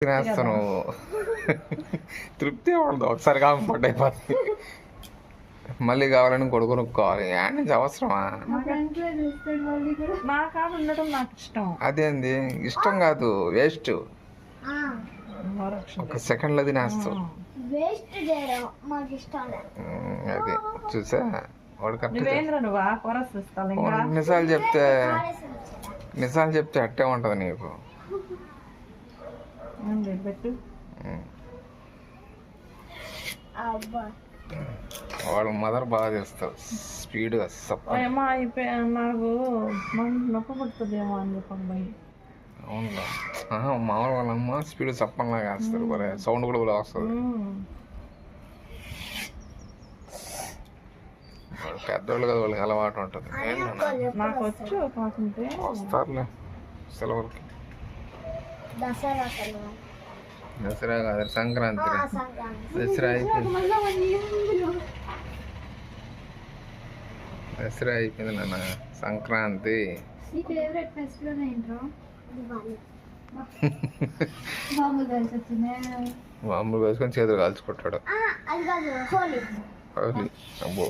తినేస్తాను. తృప్తి అవ్వదు, ఒకసారి కావాలి పడ్డ అయిపోతుంది. మళ్ళీ కావాలని కొడుకునుక్కోవాలి. నుంచి అవసరమా? అదేంది ఇష్టం కాదు, వేస్ట్. ఒక సెకండ్లో తినేస్తావు. అది చూసా వాడు నిజాలు చెప్తే అట్టే ఉంటుంది నీకు. వాళ్ళ మదర్ బాగా చేస్తారు స్పీడ్గా. నాకు నొప్పి పడుతుందేమో అని చెప్పండి. అవునుగా, మామూలు వాళ్ళమ్మ స్పీడ్ చప్పనలాగా వేస్తారు, మరి సౌండ్ కూడా బాగా వస్తుంది. పెద్దోళ్ళు కదా, వాళ్ళకి అలవాటు ఉంటుంది. నాకు వచ్చు వస్తారులే సెలవులకి. దసరా కాదు, సంక్రాంతి. దసరా అయిపోయింది నాన్న, సంక్రాంతి. మామూలు వేసుకొని చేతులు కాల్చుకుంటాడు. అబ్బో,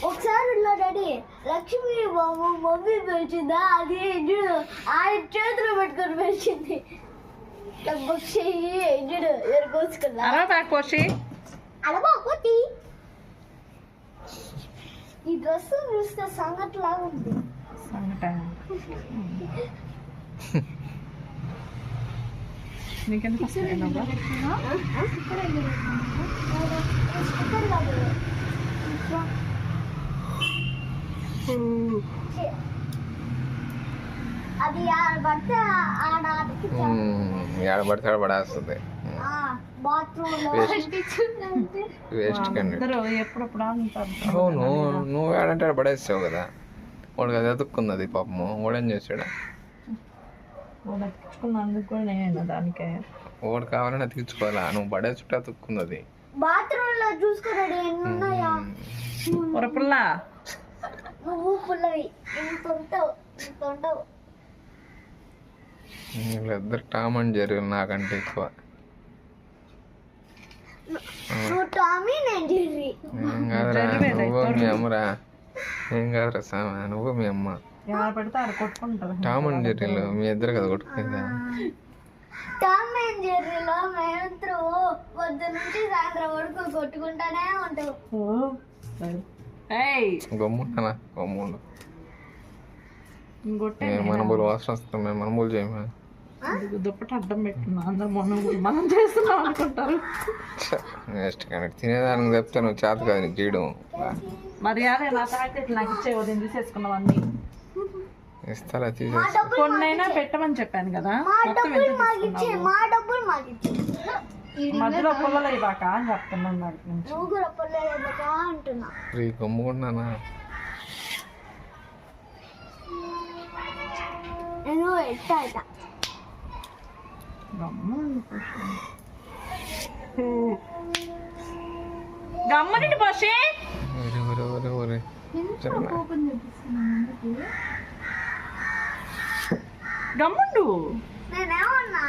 ఒకసారి డాడీ లక్ష్మి బాబు మమ్మీ పెంచిందా, అది ఆయన చేతులు పెట్టుకొని పెంచింది. ఈ డ్రెస్ చూస్తే సంగటి లాగా ఉంది. అది ఆడబడితే ఆడ పడేస్తుంది. వేస్ట్ కండి. అవును, నువ్వు ఆడంటే ఆడ పడేస్తావు కదా. వాడికి అది ఎదుక్కున్నది పాపము. వాడేం చేసాడు? వాడు కావాలని అతికించుకోవాలా? నువ్వు పడేసుకుంటే అతుక్కున్నది. బాత్రూమ్ లో చూసుకున్నాడు ఎన్ని ఉన్నాయా. నువ్వు పుల్లవి ఇంత ఉంటావు, ఇంత ఉండవు. వీళ్ళిద్దరు టామ్ అండ్ జెర్రీ నాకంటే ఎక్కువ. నువ్వు టామీ, నేను జెర్రీ. ఏం కాదురా, నువ్వు మీ అమ్మరా. ఏం కాదురా సామ, నువ్వు మీ అమ్మ. టామ్ అండ్ జెర్రీలో మీ ఇద్దరు కదా కొట్టుకుందా. టామ్ అండ్ జెర్రీలో మేమిద్దరు పొద్దు నుంచి సాయంత్రం వరకు కొట్టుకుంటానే ఉంటావు. గమ్ముంటానా? గమ్ముండు. మనబులు వాసన వస్తాం, మేము మనబులు చేయమా. దుప్పటి అడ్డం పెట్టున్నా, అందరు మనం చేస్తున్నాం అనుకుంటారు. నెక్స్ట్ కానీ తినేదానికి చెప్తే నువ్వు చేత కాదు నీకు చేయడం. మరి అదే నా ప్యాకెట్ నాకు ఇచ్చేవో, నేను తీసేసుకున్నాం అన్ని. ఇస్తారా? తీసేసి కొన్నైనా పెట్టమని చెప్పాను కదా. మధ్యలో పుల్లలు ఇవ్వక అని చెప్తున్నాను. గమ్ముకున్నానా? నేను ఎట్ట గమ్మని పోసి గమ్ముండు. నేనేమన్నా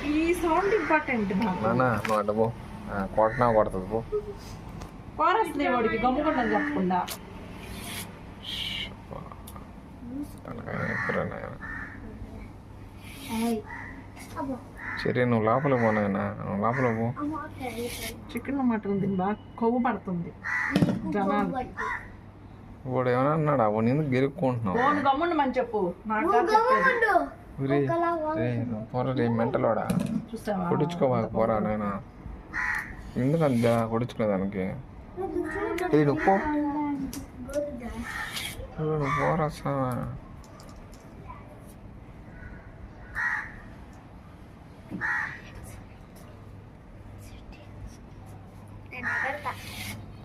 ఈ సౌండ్ ఇంపార్టెంట్. నువ్వు అడ్డబో, కొట్టినా కొడుతుంది పో. ఫారెస్ట్ వాడికి గమ్ముకుండా చెప్పకుండా. సరే, నువ్వు లోపల పోనాయనా, నువ్వు లోపల పో. చికెన్ మటన్ తిని బాగా కొవ్వు పడుతుంది జనాలు. ఇప్పుడు ఏమైనా అన్నాడా? వాడు ఎందుకు గెలుక్కుంటున్నావు? గమ్ముండమని చెప్పు. పోరా రే మెంటలోడా, కొడుచుకోవాలి పోరా నాయన. ఎందుకు అంతా కొడుచుకునేదానికి? నువ్వు పో, నువ్వు పోరా సామా.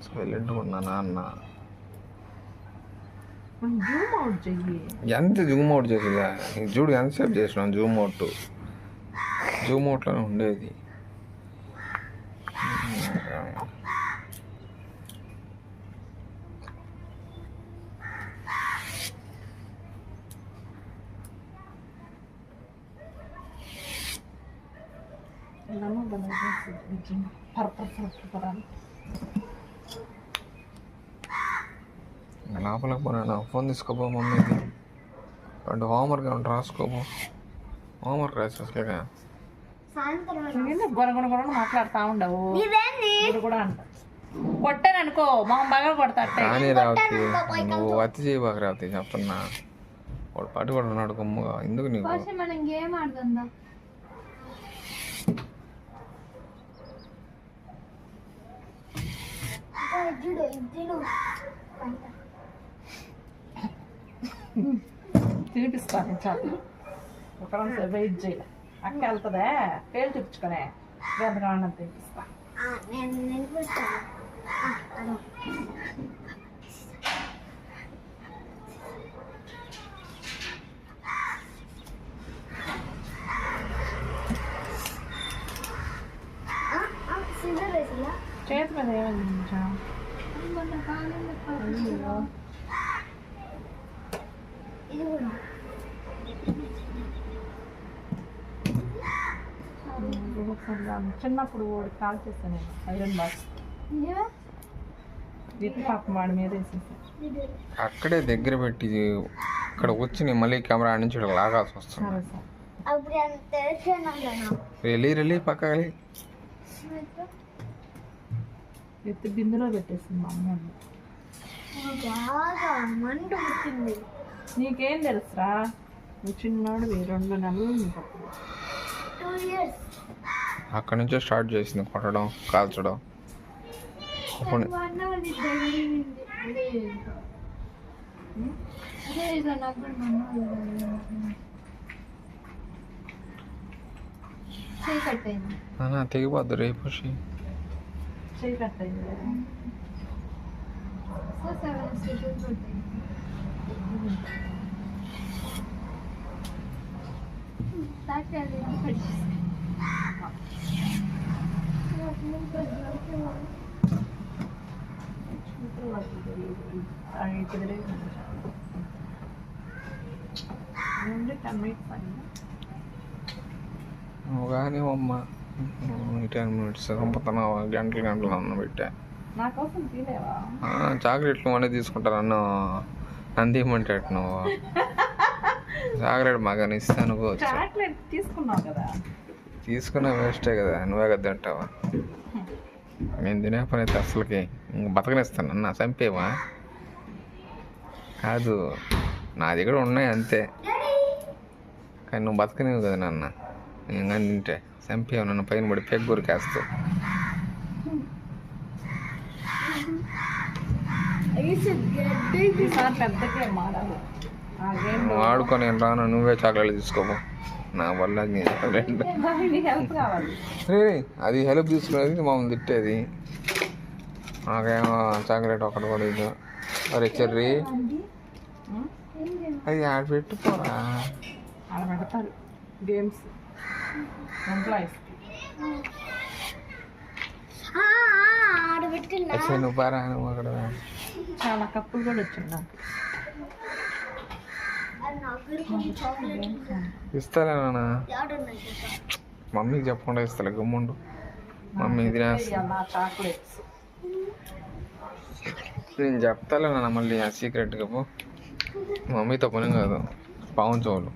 సైలెంట్ ఉన్నా నాన్న. ఎంత జూమ్ అవుట్ చేసేదా? చూడు ఎంతసేపు చేసినాం జూమ్ అవుట్. జూమ్ అవుట్లోనే ఉండేది. లోపలికి పోనా ఫోన్ తీసుకోపో మమ్మీకి అంటే హోంవర్క్ ఏమంటే రాసుకోపో హోంవర్క్ రాసేసలేగా సాయంత్రం గొనగొన మాట్లాడుతూ ఉండవు ఇదేంది ఇప్పుడు కూడా అంట కొట్టాను అనుకో మొహం బాగా కొడతాట కానీ రావతి నువ్వు అతి చేయబాక రావతి చెప్తున్నా వాడు పాటు కూడా ఉన్నాడు కొమ్ముగా ఎందుకు నీకు మనం గేమ్ ఆడుతుందా తినిపిస్తాను చాలు ఒక రోజు వెయిట్ చేయాలి అక్క వెళ్తుందే పేరు చూపించుకునే ఎంత కావాలని తినిపిస్తా నేను నినిపిస్తాను చేతి మీద ఏమైంది కొంచెం ఇది కూడా చిన్నప్పుడు వాడు కాల్ చేస్తాను నేను ఐరన్ బాక్స్ ఎత్తి పాపం వాడి మీద వేసేసి అక్కడే దగ్గర పెట్టి ఇక్కడ వచ్చి నేను మళ్ళీ కెమెరా నుంచి ఇక్కడ లాగాల్సి వస్తుంది సరే సార్ అప్పుడు ఎంత తెలిసాను వెళ్ళి పక్క వెళ్ళి ఎత్తి బిందులో పెట్టేసింది మా అమ్మ బాగా మంట పుట్టింది నీకేం తెలుసురా నువ్వు చిన్నోడు 2 నెలలు నీకు అప్పుడు 2 years అక్కడి నుంచే స్టార్ట్ చేసింది కొట్టడం కాల్చడం అప్పుడు అదే ఇట్లా నాకు చేయి కట్టయింది తెగిపోద్దు రేపు చేయి కట్టయింది నువ్వు కానీ అమ్మ 10 minutes చంపుతున్నావు గంటలు అన్నం పెట్టా నా కోసం తీలేవా చాక్లెట్లు మనీ తీసుకుంటాను అన్న అందిమంటే నువ్వు చాక్లెట్ మాకు ఇస్తాను చాక్లెట్ తీసుకున్నావు కదా తీసుకున్నా వేస్టే కదా నువ్వే కదా తింటావా నేను తినే పని అయితే అసలుకి ఇంక బతకనిస్తాను అన్న చంపేవా కాదు నా దగ్గర ఉన్నాయి అంతే కానీ నువ్వు బతకనేవు కదా నాన్న నేను కానీ తింటే చంపేవు నన్ను పైన పడి పెగ్గూరికేస్తావు ఈసారి పెద్దగా మారాలి ఆ గేమ్ నువ్వు ఆడుకొని నేను రాను నువ్వే చాక్లెట్లు తీసుకోపో నా వల్ల నీకు హెల్ప్ కావాలి అది హెల్ప్ తీసుకునేది మమ్మల్ని తిట్టేది నాకేమో చాక్లెట్ ఒకటి కూడా ఇది అరే చెర్రీ అది ఆడ పెట్టుకోరా అలా పెడతారు గేమ్స్ ఎంప్లాయీస్ ఆడబెట్టిందా వచ్చే నువ్వు పారా నువ్వు అక్కడ చాలా కప్పులు కూడా వచ్చింది నాకు ఇస్తాలే నాన్న మమ్మీకి చెప్పకుండా ఇస్తలే గమ్ముండు మమ్మీ తినేస్తా నా చాక్లెట్స్ నేను చెప్తాలే నాన్న మళ్ళీ ఆ సీక్రెట్గా పో మమ్మీతో పని కాదు పావుంచోళ్ళు